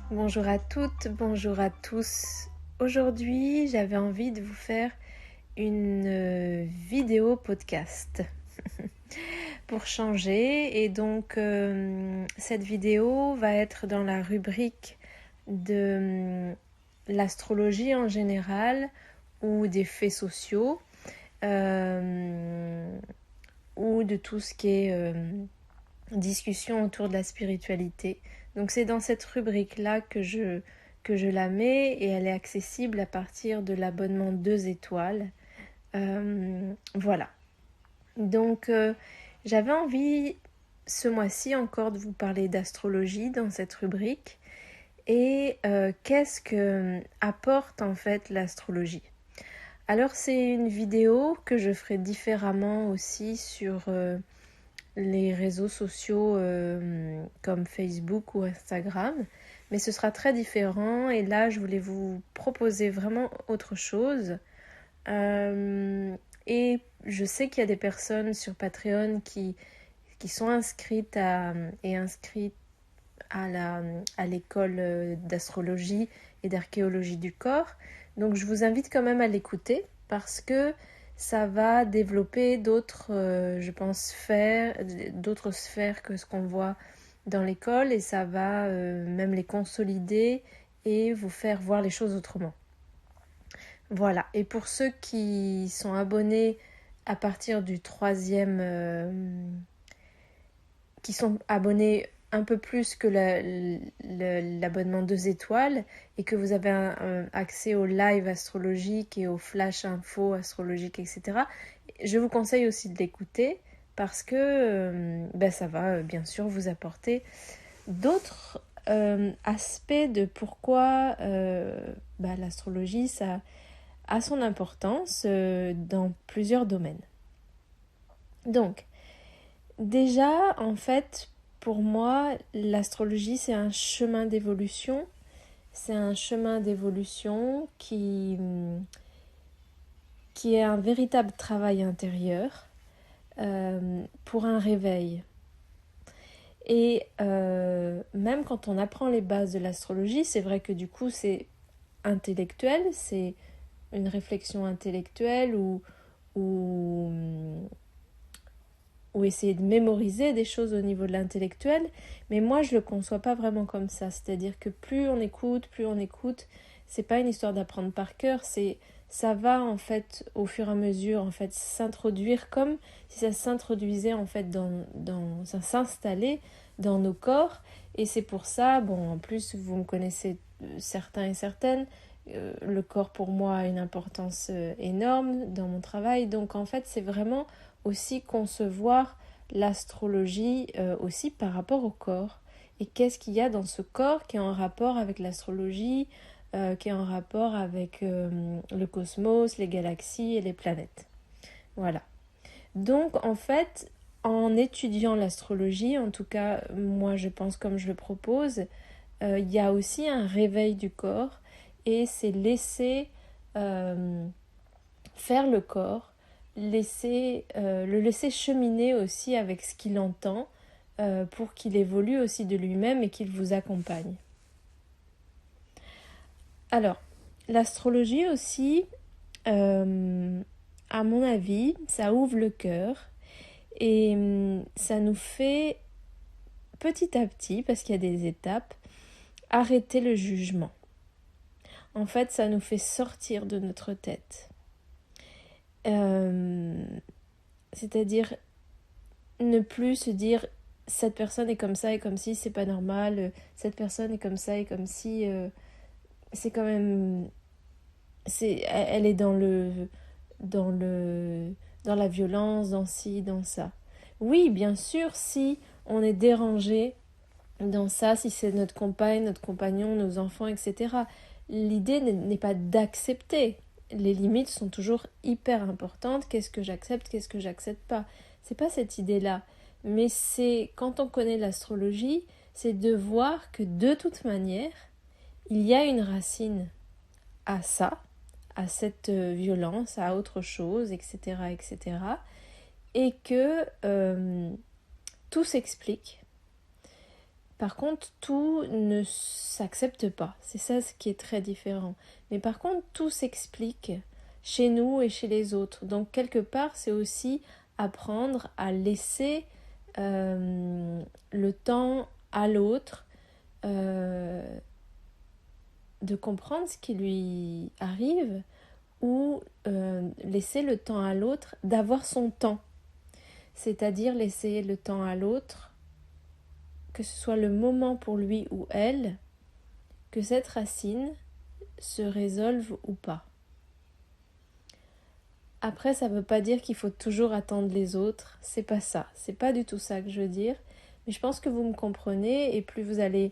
Bonjour à toutes, bonjour à tous. Aujourd'hui, j'avais envie de vous faire une vidéo podcast pour changer. Et donc, cette vidéo va être dans la rubrique de l'astrologie en général ou des faits sociaux ou de tout ce qui est discussion autour de la spiritualité. Donc c'est dans cette rubrique-là que je la mets et elle est accessible à partir de l'abonnement 2 étoiles. Voilà. Donc j'avais envie ce mois-ci encore de vous parler d'astrologie dans cette rubrique et qu'est-ce que apporte en fait l'astrologie. Alors c'est une vidéo que je ferai différemment aussi sur les réseaux sociaux comme Facebook ou Instagram, mais ce sera très différent et là je voulais vous proposer vraiment autre chose et je sais qu'il y a des personnes sur Patreon qui sont inscrites à l'école d'astrologie et d'archéologie du corps, donc je vous invite quand même à l'écouter parce que ça va développer d'autres, je pense, d'autres sphères que ce qu'on voit dans l'école et ça va même les consolider et vous faire voir les choses autrement. Voilà, et pour ceux qui sont abonnés à partir du troisième, qui sont abonnés un peu plus que l'abonnement 2 étoiles et que vous avez un accès au live astrologique et au flash info astrologique, etc. Je vous conseille aussi de l'écouter parce que ça va bien sûr vous apporter d'autres aspects de pourquoi l'astrologie ça a son importance dans plusieurs domaines. Donc, déjà, en fait, pour moi, l'astrologie, c'est un chemin d'évolution. C'est un chemin d'évolution qui est un véritable travail intérieur pour un réveil. Et même quand on apprend les bases de l'astrologie, c'est vrai que du coup, c'est intellectuel, c'est une réflexion intellectuelle ou essayer de mémoriser des choses au niveau de l'intellectuel, mais moi je le conçois pas vraiment comme ça, c'est-à-dire que plus on écoute, c'est pas une histoire d'apprendre par cœur, ça va en fait au fur et à mesure en fait s'introduire comme si ça s'introduisait en fait ça s'installait dans nos corps, et c'est pour ça, en plus vous me connaissez certains et certaines, le corps pour moi a une importance énorme dans mon travail, donc en fait c'est vraiment aussi concevoir l'astrologie aussi par rapport au corps. Et qu'est-ce qu'il y a dans ce corps qui est en rapport avec l'astrologie, qui est en rapport avec le cosmos, les galaxies et les planètes. Voilà. Donc en fait, en étudiant l'astrologie, en tout cas moi je pense comme je le propose, il y a aussi un réveil du corps et c'est laisser faire le corps, le laisser cheminer aussi avec ce qu'il entend pour qu'il évolue aussi de lui-même et qu'il vous accompagne. Alors, l'astrologie aussi, à mon avis, ça ouvre le cœur et ça nous fait petit à petit, parce qu'il y a des étapes, arrêter le jugement. En fait, ça nous fait sortir de notre tête. C'est-à-dire ne plus se dire cette personne est comme ça et comme si, c'est pas normal, cette personne est comme ça et comme si, c'est quand même, elle est dans la violence, dans ci, dans ça. Oui, bien sûr, si on est dérangé dans ça, si c'est notre compagne, notre compagnon, nos enfants, etc. L'idée n'est pas d'accepter. Les limites sont toujours hyper importantes. Qu'est-ce que j'accepte, qu'est-ce que j'accepte pas? C'est pas cette idée-là. Mais c'est, quand on connaît l'astrologie, c'est de voir que de toute manière, il y a une racine à ça, à cette violence, à autre chose, etc., etc. Et que tout s'explique. Par contre, tout ne s'accepte pas. C'est ça ce qui est très différent. Mais par contre, tout s'explique chez nous et chez les autres. Donc, quelque part, c'est aussi apprendre à laisser le temps à l'autre de comprendre ce qui lui arrive ou laisser le temps à l'autre d'avoir son temps. C'est-à-dire laisser le temps à l'autre, que ce soit le moment pour lui ou elle, que cette racine se résolve ou pas. Après, ça ne veut pas dire qu'il faut toujours attendre les autres, c'est pas ça, c'est pas du tout ça que je veux dire, mais je pense que vous me comprenez, et plus vous allez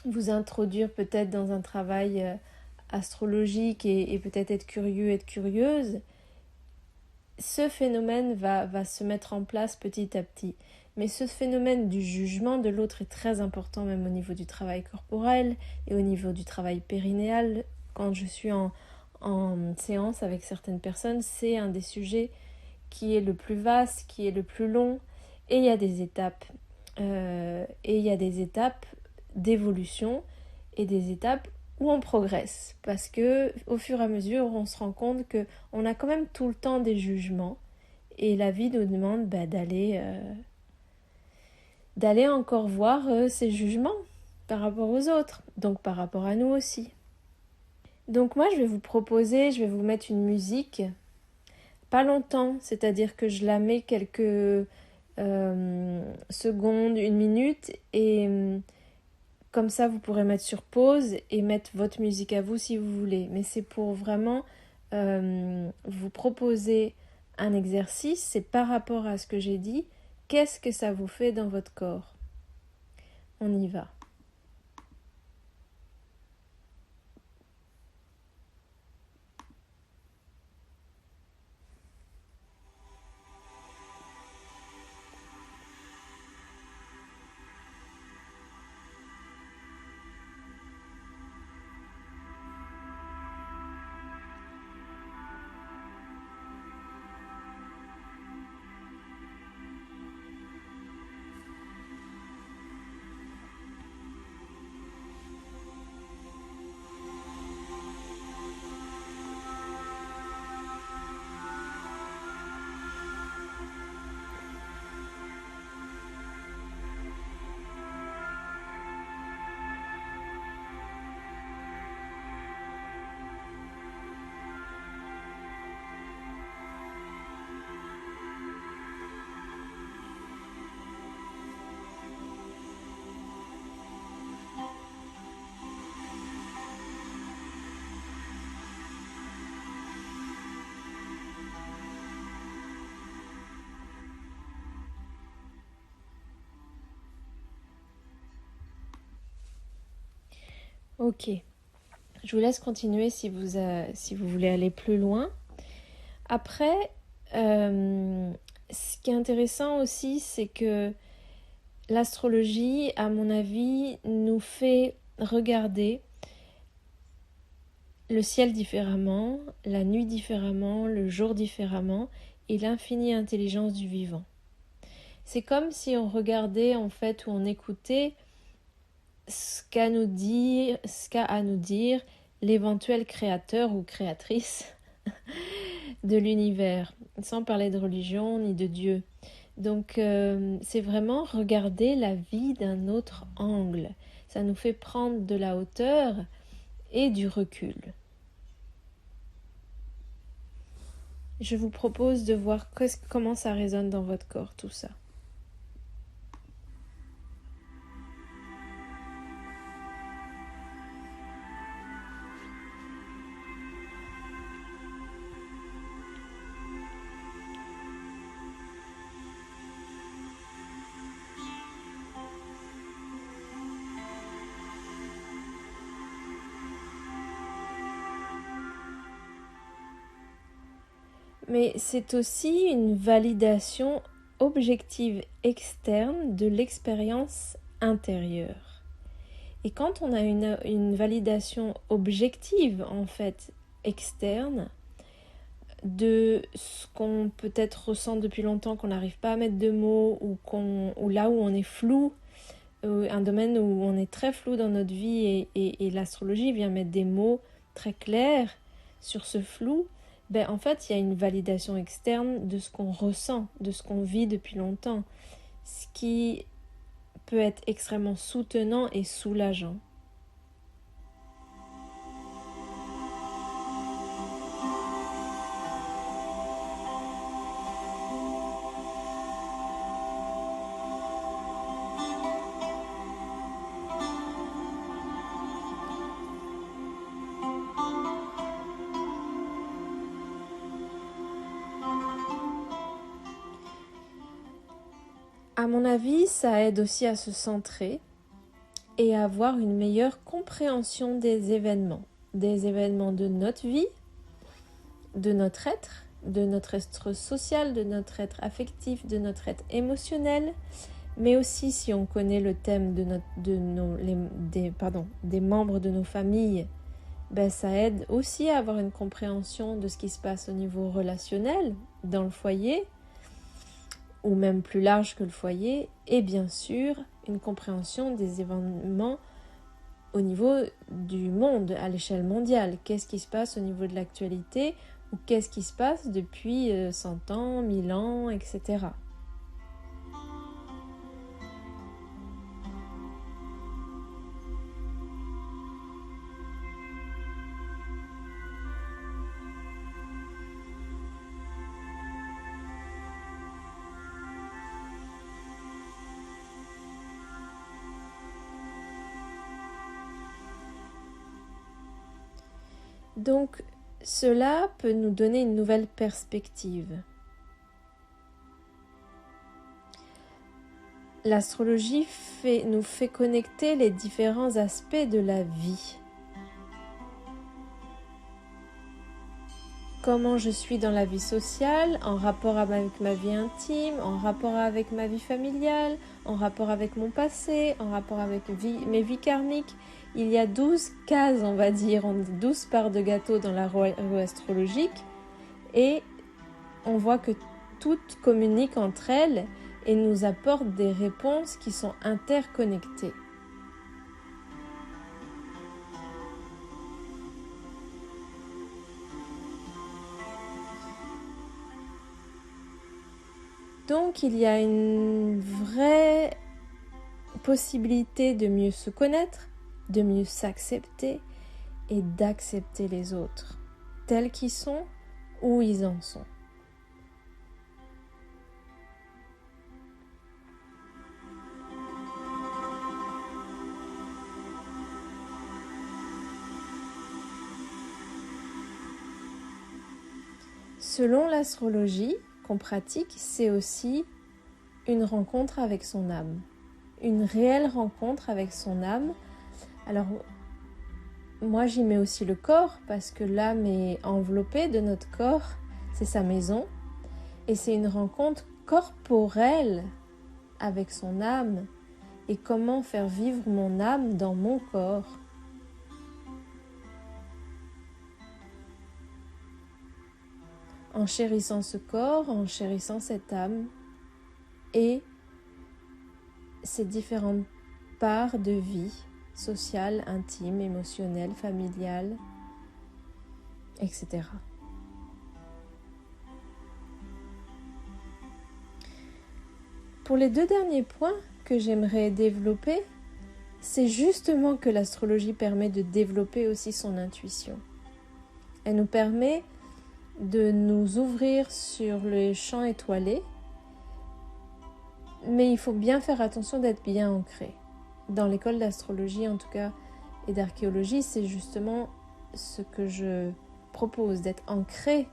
vous introduire peut-être dans un travail astrologique et peut-être être curieux, être curieuse, ce phénomène va se mettre en place petit à petit. Mais ce phénomène du jugement de l'autre est très important, même au niveau du travail corporel et au niveau du travail périnéal. Quand je suis en séance avec certaines personnes, c'est un des sujets qui est le plus vaste, qui est le plus long, et il y a des étapes. Et il y a des étapes d'évolution et des étapes où on progresse, parce que au fur et à mesure on se rend compte que on a quand même tout le temps des jugements, et la vie nous demande d'aller encore voir ces jugements par rapport aux autres, donc par rapport à nous aussi. Donc moi je vais vous mettre une musique, pas longtemps, c'est-à-dire que je la mets quelques secondes, une minute, et comme ça vous pourrez mettre sur pause et mettre votre musique à vous si vous voulez. Mais c'est pour vraiment vous proposer un exercice, c'est par rapport à ce que j'ai dit, qu'est-ce que ça vous fait dans votre corps? On y va. Ok, je vous laisse continuer si vous voulez aller plus loin. Après, ce qui est intéressant aussi, c'est que l'astrologie, à mon avis, nous fait regarder le ciel différemment, la nuit différemment, le jour différemment, et l'infinie intelligence du vivant. C'est comme si on regardait en fait, ou on écoutait ce qu'a à nous dire l'éventuel créateur ou créatrice de l'univers, sans parler de religion ni de Dieu. Donc c'est vraiment regarder la vie d'un autre angle. Ça nous fait prendre de la hauteur et du recul. Je vous propose de voir comment ça résonne dans votre corps, tout ça. Mais c'est aussi une validation objective externe de l'expérience intérieure. Et quand on a une validation objective, en fait, externe de ce qu'on peut-être ressent depuis longtemps, qu'on n'arrive pas à mettre de mots, ou là où on est flou, un domaine où on est très flou dans notre vie, et l'astrologie vient mettre des mots très clairs sur ce flou. En fait, il y a une validation externe de ce qu'on ressent, de ce qu'on vit depuis longtemps, ce qui peut être extrêmement soutenant et soulageant. À mon avis, ça aide aussi à se centrer et à avoir une meilleure compréhension des événements de notre vie, de notre être social, de notre être affectif, de notre être émotionnel, mais aussi si on connaît le thème des membres de nos familles, ça aide aussi à avoir une compréhension de ce qui se passe au niveau relationnel, dans le foyer, ou même plus large que le foyer, et bien sûr une compréhension des événements au niveau du monde, à l'échelle mondiale. Qu'est-ce qui se passe au niveau de l'actualité, ou qu'est-ce qui se passe depuis 100 ans, 1000 ans, etc. Donc, cela peut nous donner une nouvelle perspective. L'astrologie nous fait connecter les différents aspects de la vie. Comment je suis dans la vie sociale, en rapport avec ma vie intime, en rapport avec ma vie familiale, en rapport avec mon passé, en rapport avec mes vies karmiques. Il y a 12 cases, on va dire, 12 parts de gâteau dans la roue astrologique, et on voit que toutes communiquent entre elles et nous apportent des réponses qui sont interconnectées. Donc il y a une vraie possibilité de mieux se connaître, de mieux s'accepter et d'accepter les autres, tels qu'ils sont, où ils en sont. Selon l'astrologie qu'on pratique, c'est aussi une rencontre avec son âme, une réelle rencontre avec son âme. Alors, moi j'y mets aussi le corps, parce que l'âme est enveloppée de notre corps, c'est sa maison, et c'est une rencontre corporelle avec son âme, et comment faire vivre mon âme dans mon corps. En chérissant ce corps, en chérissant cette âme et ces différentes parts de vie, sociale, intime, émotionnelle, familiale, etc. Pour les 2 derniers points que j'aimerais développer, c'est justement que l'astrologie permet de développer aussi son intuition. Elle nous permet de nous ouvrir sur le champ étoilé, mais il faut bien faire attention d'être bien ancré. Dans l'école d'astrologie en tout cas, et d'archéologie, c'est justement ce que je propose, d'être ancré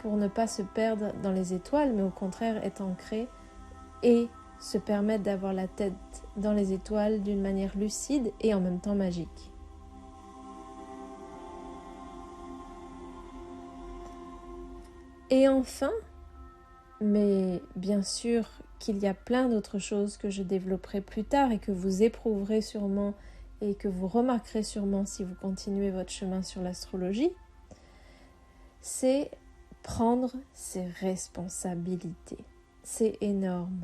pour ne pas se perdre dans les étoiles, mais au contraire être ancré et se permettre d'avoir la tête dans les étoiles d'une manière lucide et en même temps magique. Et enfin, mais bien sûr qu'il y a plein d'autres choses que je développerai plus tard et que vous éprouverez sûrement et que vous remarquerez sûrement si vous continuez votre chemin sur l'astrologie, c'est prendre ses responsabilités. C'est énorme.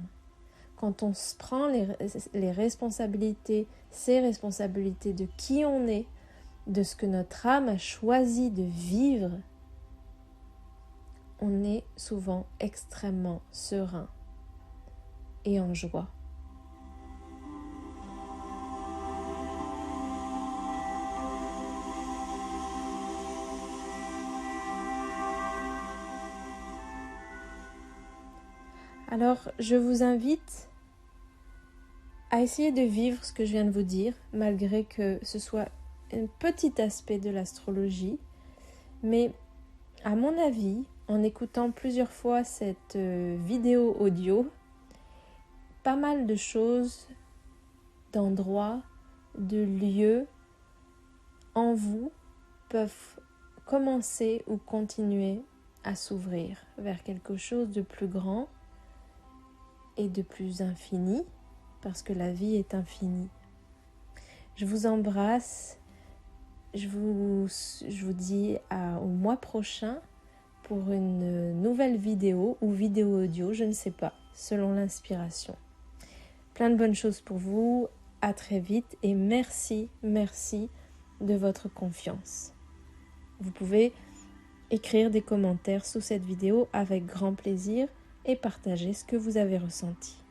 Quand on se prend les responsabilités, ses responsabilités de qui on est, de ce que notre âme a choisi de vivre, on est souvent extrêmement serein et en joie. Alors, je vous invite à essayer de vivre ce que je viens de vous dire, malgré que ce soit un petit aspect de l'astrologie. Mais à mon avis, en écoutant plusieurs fois cette vidéo audio, pas mal de choses, d'endroits, de lieux en vous peuvent commencer ou continuer à s'ouvrir vers quelque chose de plus grand et de plus infini, parce que la vie est infinie. Je vous embrasse, je vous dis au mois prochain pour une nouvelle vidéo ou vidéo audio, je ne sais pas, selon l'inspiration. Plein de bonnes choses pour vous, à très vite et merci de votre confiance. Vous pouvez écrire des commentaires sous cette vidéo avec grand plaisir et partager ce que vous avez ressenti.